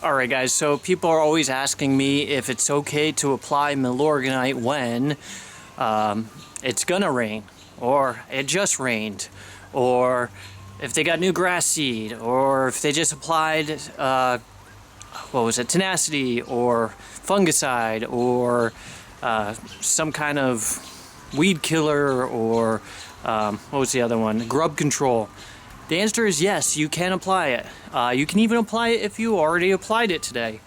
Alright guys, so people are always asking me if it's okay to apply milorganite when it's gonna rain, or it just rained, or if they got new grass seed, or if they just applied, tenacity, or fungicide, or some kind of weed killer, or what was the other one? Grub control. The answer is yes, you can apply it. You can even apply it if you already applied it today.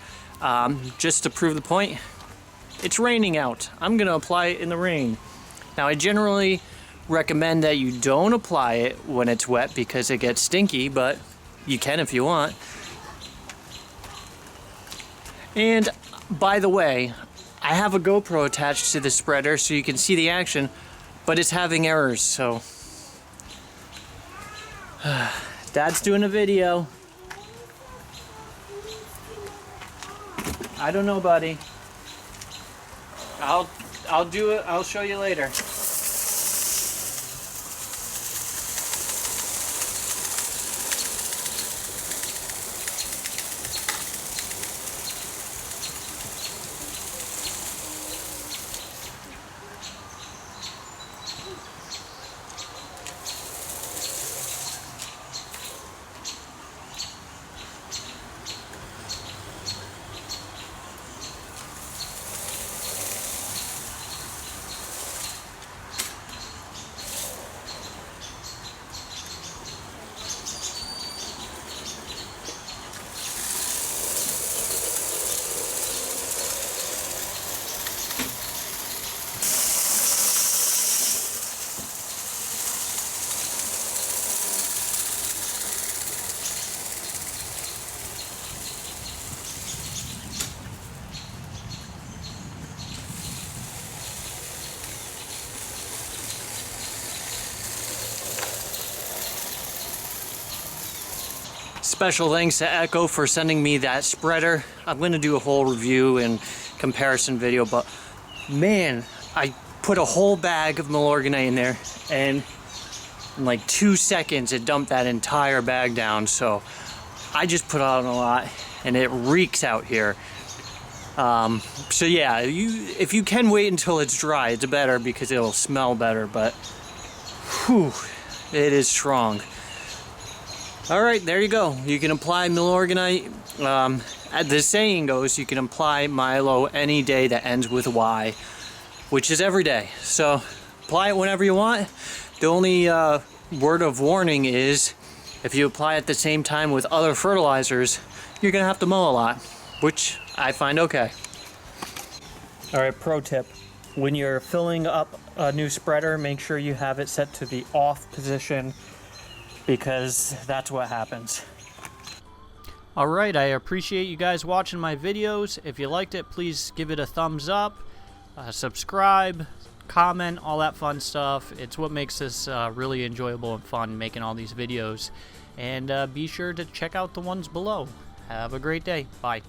Just to prove the point, it's raining out. I'm going to apply it in the rain. Now, I generally recommend that you don't apply it when it's wet because it gets stinky, but you can if you want. And by the way, I have a GoPro attached to the spreader so you can see the action, but it's having errors, so Dad's doing a video. I don't know, buddy. I'll do it. I'll show you later. Special thanks to Echo for sending me that spreader. I'm going to do a whole review and comparison video, but man, I put a whole bag of milorganite in there, and in like 2 seconds it dumped that entire bag down. So I just put out a lot, and it reeks out here. So yeah, if you can wait until it's dry, it's better because it'll smell better, but whew, it is strong. Alright, there you go. You can apply milorganite. As the saying goes, you can apply Milo any day that ends with Y, which is every day. So apply it whenever you want. The only word of warning is if you apply at the same time with other fertilizers, you're going to have to mow a lot, which I find okay. Alright, pro tip. When you're filling up a new spreader, make sure you have it set to the off position, because that's what happens. Alright, I appreciate you guys watching my videos. If you liked it, please give it a thumbs up, subscribe, comment, all that fun stuff. It's what makes this really enjoyable and fun, making all these videos. And be sure to check out the ones below. Have a great day. Bye.